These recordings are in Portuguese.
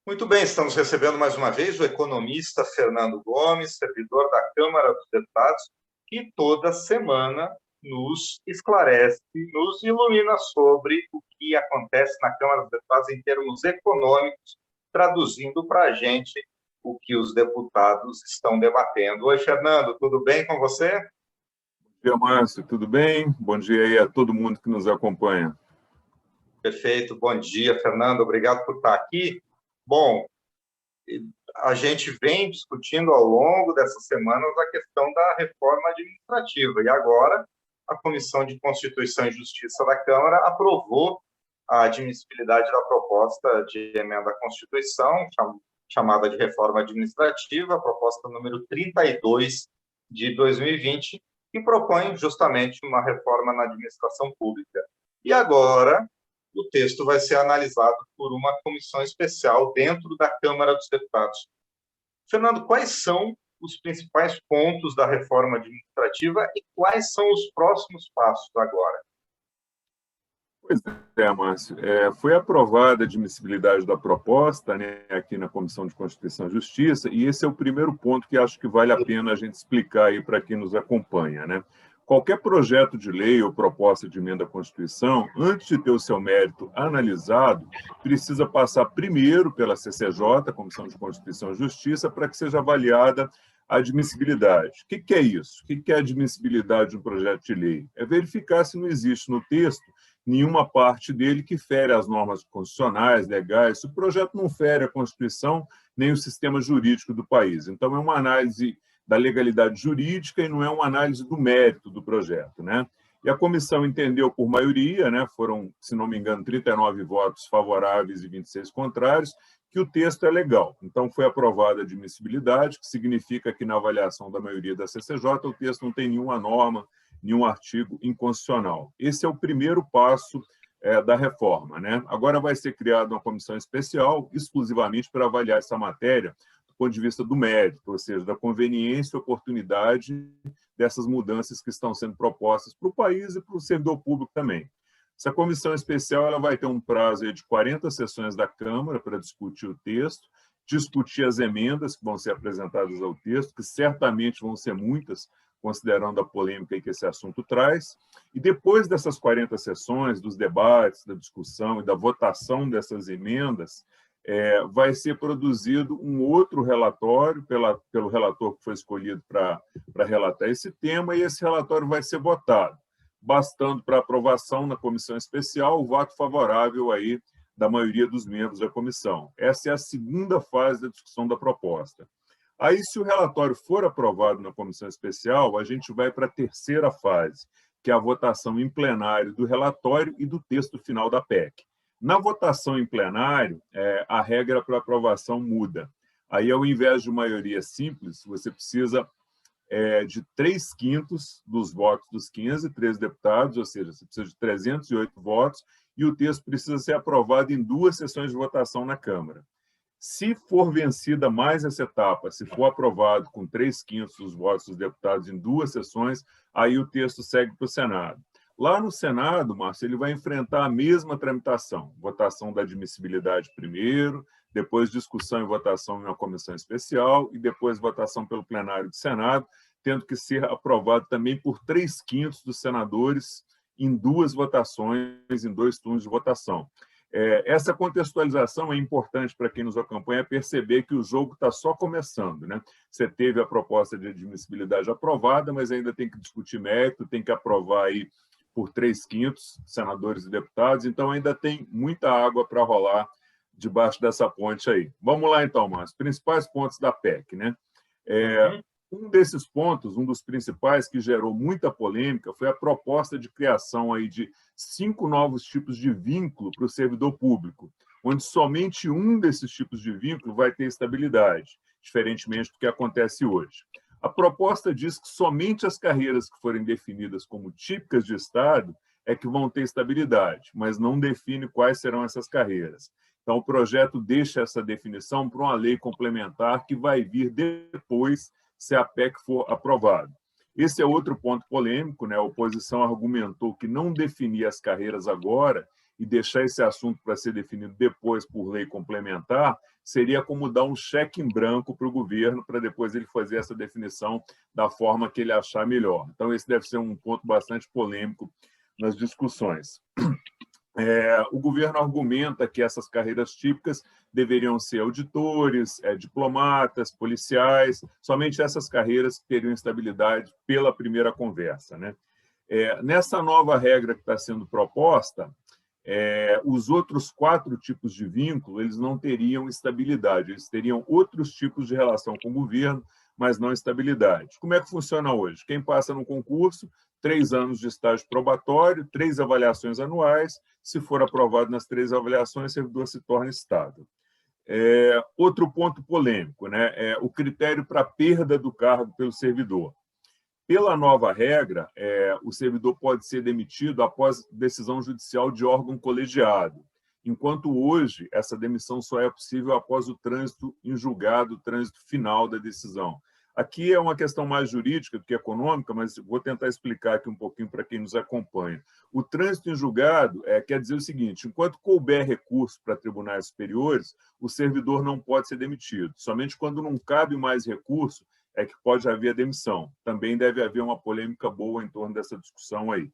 Muito bem, estamos recebendo mais uma vez o economista Fernando Gomes, servidor da Câmara dos Deputados, que toda semana nos esclarece, nos ilumina sobre o que acontece na Câmara dos Deputados em termos econômicos, traduzindo para a gente o que os deputados estão debatendo. Oi, Fernando, tudo bem com você? Bom dia, Márcio, tudo bem? Bom dia aí a todo mundo que nos acompanha. Perfeito, bom dia, Fernando, obrigado por estar aqui. Bom, a gente vem discutindo ao longo dessas semanas a questão da reforma administrativa, e agora a Comissão de Constituição e Justiça da Câmara aprovou a admissibilidade da proposta de emenda à Constituição, chamada de reforma administrativa, a proposta número 32 de 2020, que propõe justamente uma reforma na administração pública. E agora o texto vai ser analisado por uma comissão especial dentro da Câmara dos Deputados. Fernando, quais são os principais pontos da reforma administrativa e quais são os próximos passos agora? Pois é, Márcio. Foi aprovada a admissibilidade da proposta, né, aqui na Comissão de Constituição e Justiça, e esse é o primeiro ponto que acho que vale a pena a gente explicar aí para quem nos acompanha, né? Qualquer projeto de lei ou proposta de emenda à Constituição, antes de ter o seu mérito analisado, precisa passar primeiro pela CCJ, Comissão de Constituição e Justiça, para que seja avaliada a admissibilidade. O que é isso? O que é a admissibilidade de um projeto de lei? É verificar se não existe no texto nenhuma parte dele que fere as normas constitucionais, legais, se o projeto não fere a Constituição nem o sistema jurídico do país. Então, é uma análise da legalidade jurídica e não é uma análise do mérito do projeto, né? E a comissão entendeu por maioria, né, foram, se não me engano, 39 votos favoráveis e 26 contrários, que o texto é legal. Então, foi aprovada a admissibilidade, que significa que, na avaliação da maioria da CCJ, o texto não tem nenhuma norma, nenhum artigo inconstitucional. Esse é o primeiro passo da reforma, né? Agora vai ser criada uma comissão especial, exclusivamente para avaliar essa matéria do ponto de vista do mérito, ou seja, da conveniência e oportunidade dessas mudanças que estão sendo propostas para o país e para o servidor público também. Essa comissão especial ela vai ter um prazo de 40 sessões da Câmara para discutir o texto, discutir as emendas que vão ser apresentadas ao texto, que certamente vão ser muitas, considerando a polêmica que esse assunto traz. E depois dessas 40 sessões, dos debates, da discussão e da votação dessas emendas, vai ser produzido um outro relatório pelo relator que foi escolhido para relatar esse tema, e esse relatório vai ser votado, bastando para aprovação na comissão especial o voto favorável aí da maioria dos membros da comissão. Essa é a segunda fase da discussão da proposta. Aí, se o relatório for aprovado na comissão especial, a gente vai para a terceira fase, que é a votação em plenário do relatório e do texto final da PEC. Na votação em plenário, a regra para aprovação muda. Aí, ao invés de maioria simples, você precisa de 3/5 dos votos dos 513 deputados, ou seja, você precisa de 308 votos, e o texto precisa ser aprovado em 2 sessões de votação na Câmara. Se for vencida mais essa etapa, se for aprovado com 3/5 dos votos dos deputados em 2 sessões, aí o texto segue para o Senado. Lá no Senado, Márcio, ele vai enfrentar a mesma tramitação, votação da admissibilidade primeiro, depois discussão e votação em uma comissão especial e depois votação pelo plenário do Senado, tendo que ser aprovado também por 3/5 dos senadores em 2 votações, em 2 turnos de votação. Essa contextualização é importante para quem nos acompanha perceber que o jogo está só começando, né? Você teve a proposta de admissibilidade aprovada, mas ainda tem que discutir mérito, tem que aprovar aí por 3/5 senadores e deputados, então ainda tem muita água para rolar debaixo dessa ponte aí. Vamos lá então, Márcio. Principais pontos da PEC, né? Um desses pontos, um dos principais que gerou muita polêmica, foi a proposta de criação aí de 5 novos tipos de vínculo para o servidor público, onde somente um desses tipos de vínculo vai ter estabilidade, diferentemente do que acontece hoje. A proposta diz que somente as carreiras que forem definidas como típicas de Estado é que vão ter estabilidade, mas não define quais serão essas carreiras. Então, o projeto deixa essa definição para uma lei complementar que vai vir depois, se a PEC for aprovada. Esse é outro ponto polêmico, né? A oposição argumentou que não definir as carreiras agora e deixar esse assunto para ser definido depois por lei complementar, seria como dar um cheque em branco para o governo, para depois ele fazer essa definição da forma que ele achar melhor. Então, esse deve ser um ponto bastante polêmico nas discussões. O governo argumenta que essas carreiras típicas deveriam ser auditores, diplomatas, policiais, somente essas carreiras que teriam estabilidade pela primeira conversa, né? Nessa nova regra que está sendo proposta, os outros 4 tipos de vínculo eles não teriam estabilidade, eles teriam outros tipos de relação com o governo, mas não estabilidade. Como é que funciona hoje? Quem passa no concurso, 3 anos de estágio probatório, 3 avaliações anuais, se for aprovado nas 3 avaliações, o servidor se torna estável. Outro ponto polêmico, né? O critério para perda do cargo pelo servidor. Pela nova regra, o servidor pode ser demitido após decisão judicial de órgão colegiado, enquanto hoje essa demissão só é possível após o trânsito em julgado, o trânsito final da decisão. Aqui é uma questão mais jurídica do que econômica, mas vou tentar explicar aqui um pouquinho para quem nos acompanha. O trânsito em julgado quer dizer o seguinte: enquanto couber recurso para tribunais superiores, o servidor não pode ser demitido. Somente quando não cabe mais recurso é que pode haver demissão. Também deve haver uma polêmica boa em torno dessa discussão aí.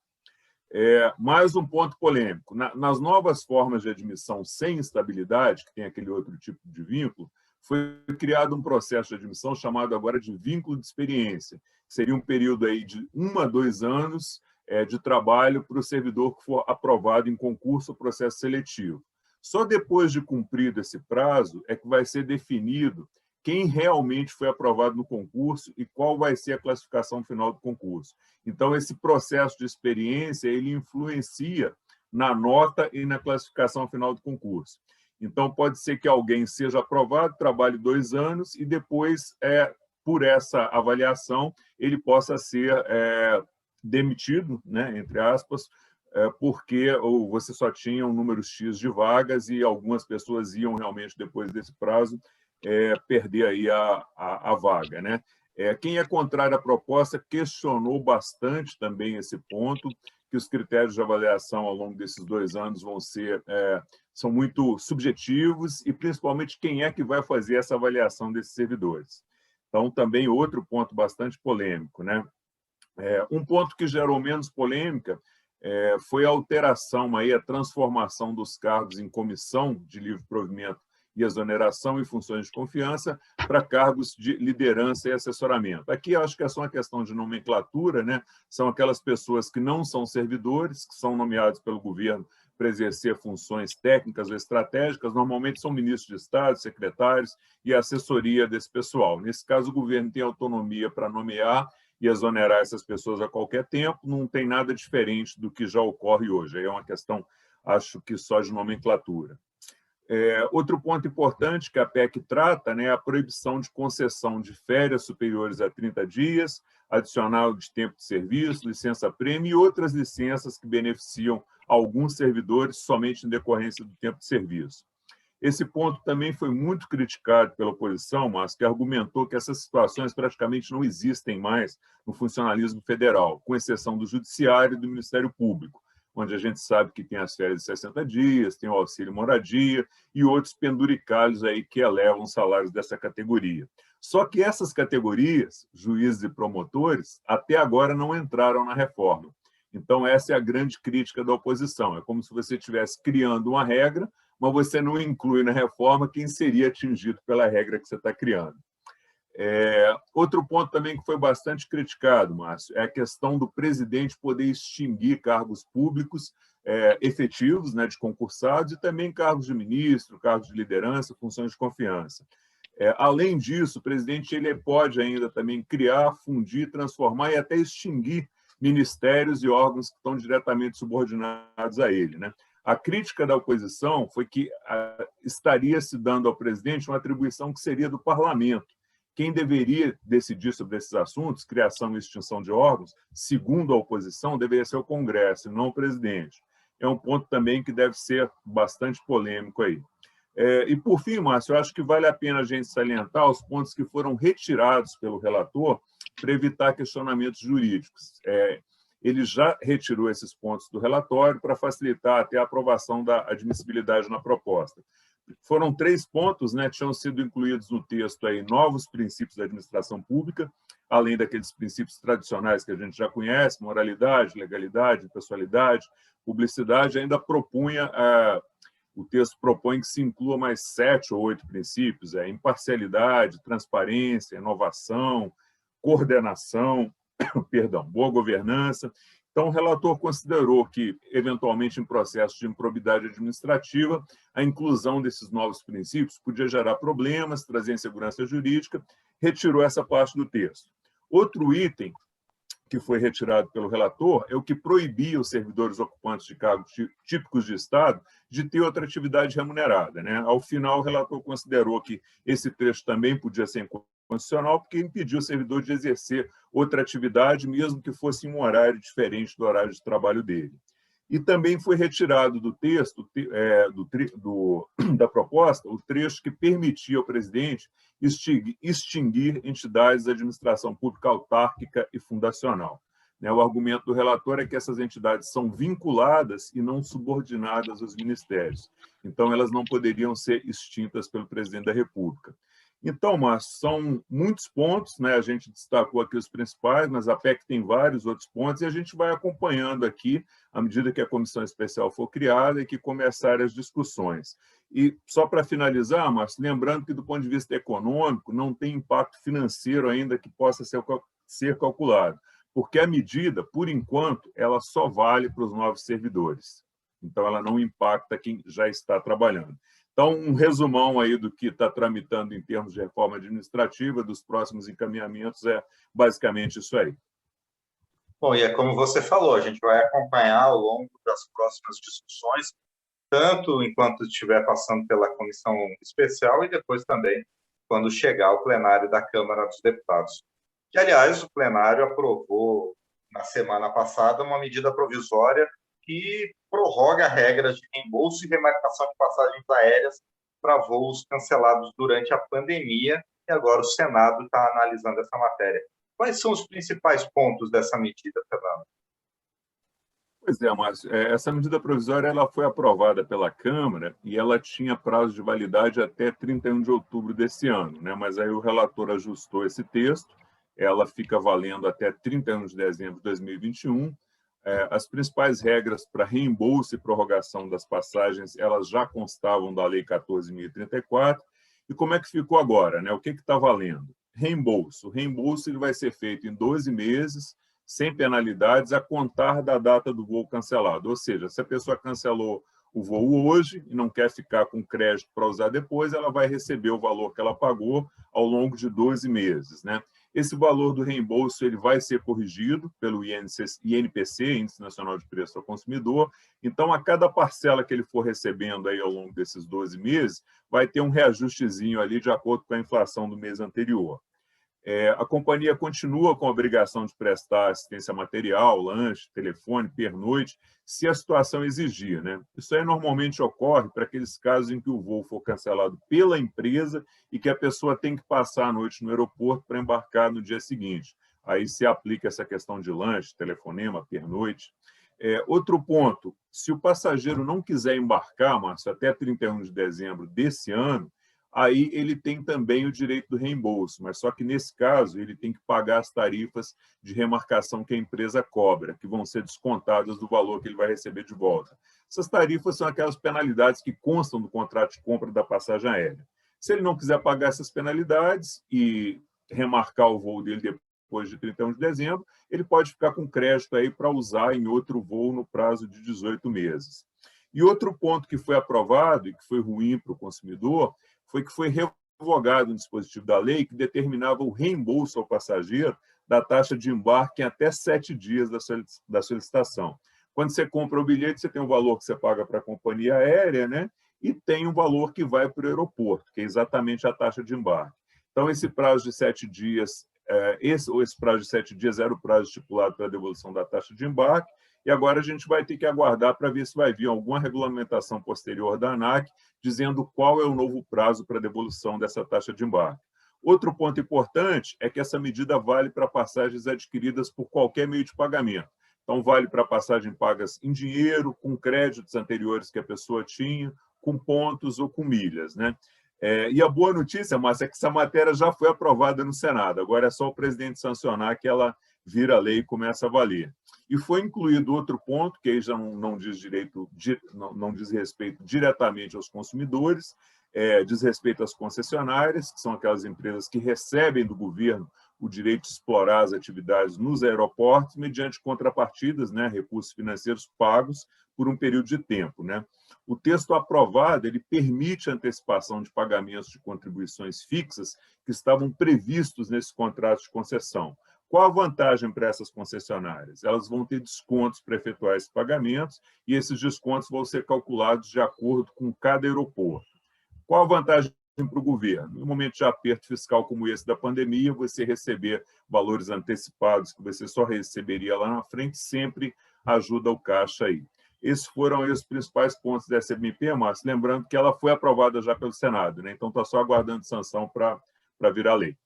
Mais um ponto polêmico. Nas novas formas de admissão sem estabilidade, que tem aquele outro tipo de vínculo, foi criado um processo de admissão chamado agora de vínculo de experiência, que seria um período aí de 1 a 2 anos de trabalho para o servidor que for aprovado em concurso ou processo seletivo. Só depois de cumprido esse prazo é que vai ser definido quem realmente foi aprovado no concurso e qual vai ser a classificação final do concurso. Então, esse processo de experiência ele influencia na nota e na classificação final do concurso. Então, pode ser que alguém seja aprovado, trabalhe 2 anos e depois, por essa avaliação, ele possa ser demitido, né, entre aspas, porque você só tinha um número X de vagas e algumas pessoas iam realmente, depois desse prazo, perder aí a vaga, né? Quem é contrário à proposta questionou bastante também esse ponto, que os critérios de avaliação ao longo desses 2 anos são muito subjetivos e, principalmente, quem é que vai fazer essa avaliação desses servidores. Então, também outro ponto bastante polêmico, né? Um ponto que gerou menos polêmica foi a alteração, aí, a transformação dos cargos em comissão de livre provimento e exoneração e funções de confiança para cargos de liderança e assessoramento. Aqui acho que é só uma questão de nomenclatura, né? São aquelas pessoas que não são servidores, que são nomeados pelo governo para exercer funções técnicas ou estratégicas, normalmente são ministros de Estado, secretários e assessoria desse pessoal. Nesse caso, o governo tem autonomia para nomear e exonerar essas pessoas a qualquer tempo, não tem nada diferente do que já ocorre hoje. Aí é uma questão, acho que só de nomenclatura. Outro ponto importante que a PEC trata, né, é a proibição de concessão de férias superiores a 30 dias, adicional de tempo de serviço, licença-prêmio e outras licenças que beneficiam alguns servidores somente em decorrência do tempo de serviço. Esse ponto também foi muito criticado pela oposição, mas que argumentou que essas situações praticamente não existem mais no funcionalismo federal, com exceção do Judiciário e do Ministério Público, onde a gente sabe que tem as férias de 60 dias, tem o auxílio moradia e outros penduricalhos aí que elevam os salários dessa categoria. Só que essas categorias, juízes e promotores, até agora não entraram na reforma. Então, essa é a grande crítica da oposição. É como se você estivesse criando uma regra, mas você não inclui na reforma quem seria atingido pela regra que você está criando. Outro ponto também que foi bastante criticado, Márcio, é a questão do presidente poder extinguir cargos públicos efetivos, né, de concursados, e também cargos de ministro, cargos de liderança, funções de confiança. Além disso, o presidente ele pode ainda também criar, fundir, transformar e até extinguir ministérios e órgãos que estão diretamente subordinados a ele, né? A crítica da oposição foi que estaria se dando ao presidente uma atribuição que seria do parlamento. Quem deveria decidir sobre esses assuntos, criação e extinção de órgãos, segundo a oposição, deveria ser o Congresso, não o presidente. É um ponto também que deve ser bastante polêmico aí. E, por fim, Márcio, eu acho que vale a pena a gente salientar os pontos que foram retirados pelo relator para evitar questionamentos jurídicos. ele já retirou esses pontos do relatório para facilitar até a aprovação da admissibilidade na proposta. Foram 3 pontos, né, que tinham sido incluídos no texto aí, novos princípios da administração pública, além daqueles princípios tradicionais que a gente já conhece, moralidade, legalidade, impessoalidade, publicidade, ainda propunha, o texto propõe que se inclua mais 7 ou 8 princípios, imparcialidade, transparência, inovação, coordenação, perdão, boa governança. Então, o relator considerou que, eventualmente, em processo de improbidade administrativa, a inclusão desses novos princípios podia gerar problemas, trazer insegurança jurídica, retirou essa parte do texto. Outro item que foi retirado pelo relator é o que proibia os servidores ocupantes de cargos típicos de Estado de ter outra atividade remunerada, né? Ao final, o relator considerou que esse trecho também podia ser inconstitucional, porque impediu o servidor de exercer outra atividade, mesmo que fosse em um horário diferente do horário de trabalho dele. E também foi retirado do texto, da proposta, o trecho que permitia ao presidente extinguir entidades da administração pública autárquica e fundacional. O argumento do relator é que essas entidades são vinculadas e não subordinadas aos ministérios. Então, elas não poderiam ser extintas pelo presidente da República. Então, Márcio, são muitos pontos, né? A gente destacou aqui os principais, mas a PEC tem vários outros pontos e a gente vai acompanhando aqui à medida que a comissão especial for criada e que começarem as discussões. E só para finalizar, Márcio, lembrando que do ponto de vista econômico não tem impacto financeiro ainda que possa ser calculado, porque a medida, por enquanto, ela só vale para os novos servidores. Então, ela não impacta quem já está trabalhando. Então, um resumão aí do que está tramitando em termos de reforma administrativa, dos próximos encaminhamentos, é basicamente isso aí. Bom, e é como você falou, a gente vai acompanhar ao longo das próximas discussões, tanto enquanto estiver passando pela comissão especial e depois também quando chegar ao plenário da Câmara dos Deputados. Que, aliás, o plenário aprovou na semana passada uma medida provisória que prorroga regras de reembolso e remarcação de passagens aéreas para voos cancelados durante a pandemia, e agora o Senado está analisando essa matéria. Quais são os principais pontos dessa medida, Fernando? Pois é, Márcio. Essa medida provisória ela foi aprovada pela Câmara e ela tinha prazo de validade até 31 de outubro desse ano, né? Mas aí o relator ajustou esse texto, ela fica valendo até 31 de dezembro de 2021. As principais regras para reembolso e prorrogação das passagens, elas já constavam da Lei 14.034. E como é que ficou agora, né? O que está valendo? Reembolso. O reembolso ele vai ser feito em 12 meses, sem penalidades, a contar da data do voo cancelado. Ou seja, se a pessoa cancelou o voo hoje e não quer ficar com crédito para usar depois, ela vai receber o valor que ela pagou ao longo de 12 meses, né? Esse valor do reembolso ele vai ser corrigido pelo INPC, Índice Nacional de Preço ao Consumidor. Então, a cada parcela que ele for recebendo aí ao longo desses 12 meses, vai ter um reajustezinho ali de acordo com a inflação do mês anterior. A companhia continua com a obrigação de prestar assistência material, lanche, telefone, pernoite, se a situação exigir, né? Isso aí normalmente ocorre para aqueles casos em que o voo for cancelado pela empresa e que a pessoa tem que passar a noite no aeroporto para embarcar no dia seguinte. Aí se aplica essa questão de lanche, telefonema, pernoite. Outro ponto, se o passageiro não quiser embarcar, Márcio, até 31 de dezembro desse ano, aí ele tem também o direito do reembolso, mas só que nesse caso ele tem que pagar as tarifas de remarcação que a empresa cobra, que vão ser descontadas do valor que ele vai receber de volta. Essas tarifas são aquelas penalidades que constam do contrato de compra da passagem aérea. Se ele não quiser pagar essas penalidades e remarcar o voo dele depois de 31 de dezembro, ele pode ficar com crédito aí para usar em outro voo no prazo de 18 meses. E outro ponto que foi aprovado e que foi ruim para o consumidor foi que foi revogado um dispositivo da lei que determinava o reembolso ao passageiro da taxa de embarque em até 7 dias da solicitação. Quando você compra o bilhete, você tem um valor que você paga para a companhia aérea, né? E tem um valor que vai para o aeroporto, que é exatamente a taxa de embarque. Então, esse prazo de 7 dias, esse prazo de 7 dias era o prazo estipulado para a devolução da taxa de embarque, e agora a gente vai ter que aguardar para ver se vai vir alguma regulamentação posterior da ANAC dizendo qual é o novo prazo para a devolução dessa taxa de embarque. Outro ponto importante é que essa medida vale para passagens adquiridas por qualquer meio de pagamento. Então, vale para passagem pagas em dinheiro, com créditos anteriores que a pessoa tinha, com pontos ou com milhas, né? E a boa notícia, Márcia, é que essa matéria já foi aprovada no Senado. Agora é só o presidente sancionar que ela vira lei e começa a valer. E foi incluído outro ponto, que aí já não diz não diz respeito diretamente aos consumidores, diz respeito às concessionárias, que são aquelas empresas que recebem do governo o direito de explorar as atividades nos aeroportos mediante contrapartidas, né, recursos financeiros pagos por um período de tempo, né? O texto aprovado ele permite a antecipação de pagamentos de contribuições fixas que estavam previstos nesses contratos de concessão. Qual a vantagem para essas concessionárias? Elas vão ter descontos para efetuar esses pagamentos e esses descontos vão ser calculados de acordo com cada aeroporto. Qual a vantagem para o governo? No momento de aperto fiscal como esse da pandemia, você receber valores antecipados que você só receberia lá na frente sempre ajuda o caixa aí. Esses foram aí os principais pontos dessa MP, Márcio, lembrando que ela foi aprovada já pelo Senado, né? Então está só aguardando sanção para virar lei.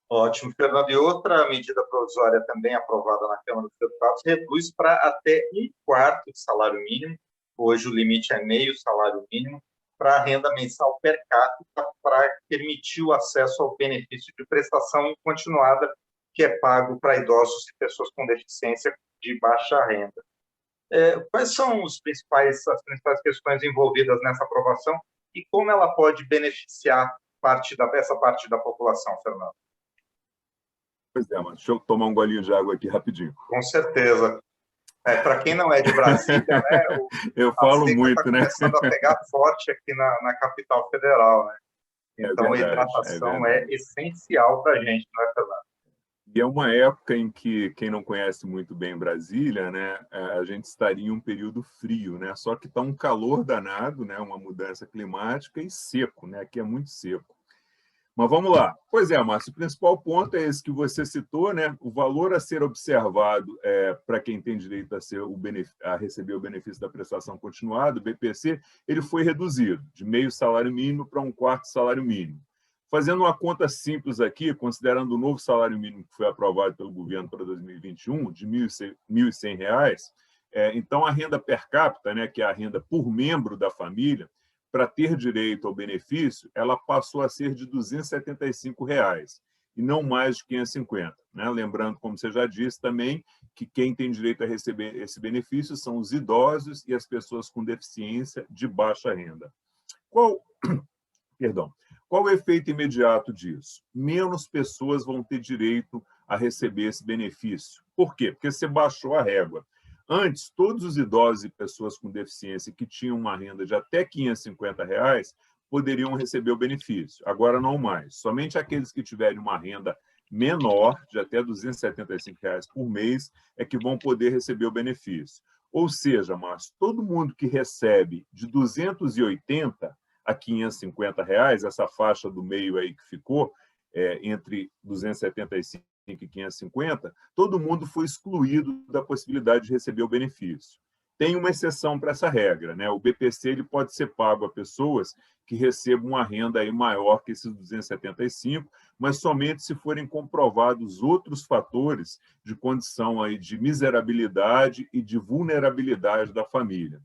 Ótimo, Fernando. E outra medida provisória também aprovada na Câmara dos Deputados reduz para até 1/4 de salário mínimo, hoje o limite é meio salário mínimo, para a renda mensal per capita, para permitir o acesso ao benefício de prestação continuada, que é pago para idosos e pessoas com deficiência de baixa renda. Quais são as principais questões envolvidas nessa aprovação e como ela pode beneficiar essa parte da população, Fernando? Pois é, mas deixa eu tomar um golinho de água aqui rapidinho. Com certeza. Para quem não é de Brasília, né, eu falo muito, tá né? começando a pegar forte aqui na capital federal, né? Então, verdade, a hidratação é essencial para a gente, não é, Fernando? E é uma época em que, quem não conhece muito bem Brasília, né, a gente estaria em um período frio, né? Só que está um calor danado, né, uma mudança climática e seco, né? Aqui é muito seco. Mas vamos lá. Pois é, Márcio, o principal ponto é esse que você citou, né? O valor a ser observado para quem tem direito a receber o benefício da prestação continuada, o BPC, ele foi reduzido de meio salário mínimo para 1/4 salário mínimo. Fazendo uma conta simples aqui, considerando o novo salário mínimo que foi aprovado pelo governo para 2021, de R$ 1.100, então a renda per capita, né, que é a renda por membro da família, para ter direito ao benefício, ela passou a ser de R$ 275, e não mais de 550. Né? Lembrando, como você já disse também, que quem tem direito a receber esse benefício são os idosos e as pessoas com deficiência de baixa renda. Qual o efeito imediato disso? Menos pessoas vão ter direito a receber esse benefício. Por quê? Porque você baixou a régua. Antes, todos os idosos e pessoas com deficiência que tinham uma renda de até R$ 550 poderiam receber o benefício. Agora, não mais. Somente aqueles que tiverem uma renda menor, de até R$ 275 por mês, é que vão poder receber o benefício. Ou seja, Márcio, todo mundo que recebe de 280 a 550 reais, essa faixa do meio aí que ficou, entre 275 e 550, todo mundo foi excluído da possibilidade de receber o benefício. Tem uma exceção para essa regra, né? O BPC ele pode ser pago a pessoas que recebam uma renda aí maior que esses 275, mas somente se forem comprovados outros fatores de condição aí de miserabilidade e de vulnerabilidade da família.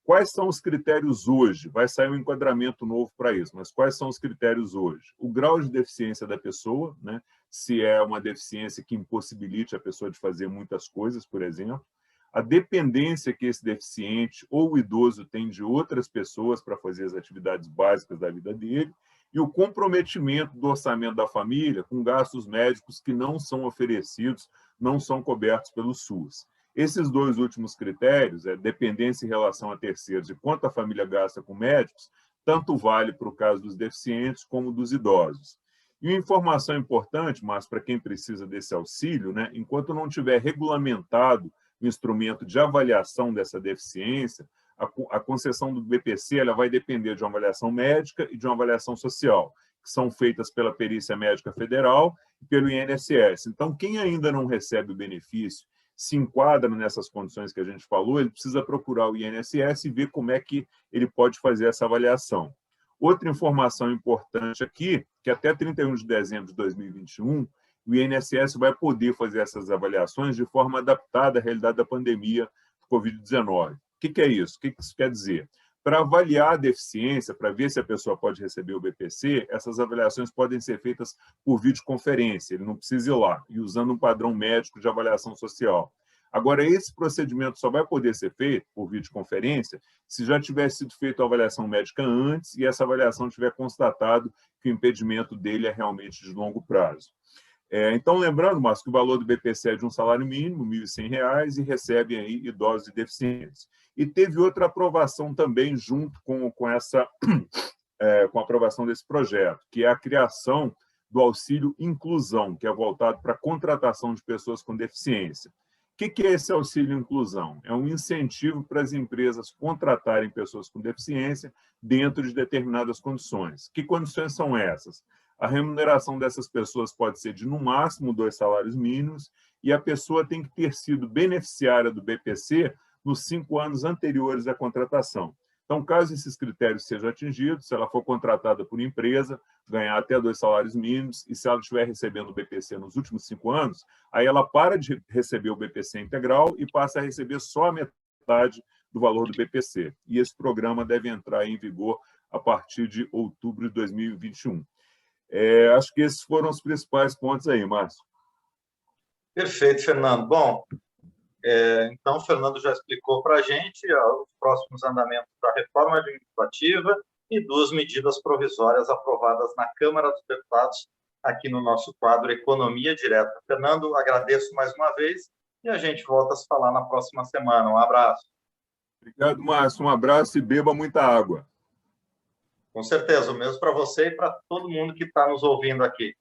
Quais são os critérios hoje? Vai sair um enquadramento novo para isso, mas quais são os critérios hoje? O grau de deficiência da pessoa, né? Se é uma deficiência que impossibilite a pessoa de fazer muitas coisas, por exemplo, a dependência que esse deficiente ou o idoso tem de outras pessoas para fazer as atividades básicas da vida dele, e o comprometimento do orçamento da família com gastos médicos que não são oferecidos, não são cobertos pelo SUS. Esses dois últimos critérios, dependência em relação a terceiros e quanto a família gasta com médicos, tanto vale para o caso dos deficientes como dos idosos. E uma informação importante, mas para quem precisa desse auxílio, né, enquanto não tiver regulamentado o instrumento de avaliação dessa deficiência, a concessão do BPC ela vai depender de uma avaliação médica e de uma avaliação social, que são feitas pela Perícia Médica Federal e pelo INSS. Então, quem ainda não recebe o benefício, se enquadra nessas condições que a gente falou, ele precisa procurar o INSS e ver como é que ele pode fazer essa avaliação. Outra informação importante aqui, que até 31 de dezembro de 2021, o INSS vai poder fazer essas avaliações de forma adaptada à realidade da pandemia do Covid-19. O que é isso? O que isso quer dizer? Para avaliar a deficiência, para ver se a pessoa pode receber o BPC, essas avaliações podem ser feitas por videoconferência, ele não precisa ir lá, e usando um padrão médico de avaliação social. Agora, esse procedimento só vai poder ser feito por videoconferência se já tiver sido feita a avaliação médica antes e essa avaliação tiver constatado que o impedimento dele é realmente de longo prazo. Então, lembrando, Márcio, que o valor do BPC é de um salário mínimo, R$ 1.100, e recebem aí idosos e deficientes. E teve outra aprovação também junto com a aprovação desse projeto, que é a criação do auxílio inclusão, que é voltado para a contratação de pessoas com deficiência. O que é esse auxílio inclusão? É um incentivo para as empresas contratarem pessoas com deficiência dentro de determinadas condições. Que condições são essas? A remuneração dessas pessoas pode ser de, no máximo, 2 salários mínimos, e a pessoa tem que ter sido beneficiária do BPC nos 5 anos anteriores à contratação. Então, caso esses critérios sejam atingidos, se ela for contratada por empresa, ganhar até 2 salários mínimos, e se ela estiver recebendo o BPC nos últimos 5 anos, aí ela para de receber o BPC integral e passa a receber só a metade do valor do BPC. E esse programa deve entrar em vigor a partir de outubro de 2021. Acho que esses foram os principais pontos aí, Márcio. Perfeito, Fernando. Bom, então o Fernando já explicou para a gente os próximos andamentos da reforma administrativa e 2 medidas provisórias aprovadas na Câmara dos Deputados, aqui no nosso quadro Economia Direta. Fernando, agradeço mais uma vez e a gente volta a se falar na próxima semana. Um abraço. Obrigado, Márcio. Um abraço e beba muita água. Com certeza, o mesmo para você e para todo mundo que está nos ouvindo aqui.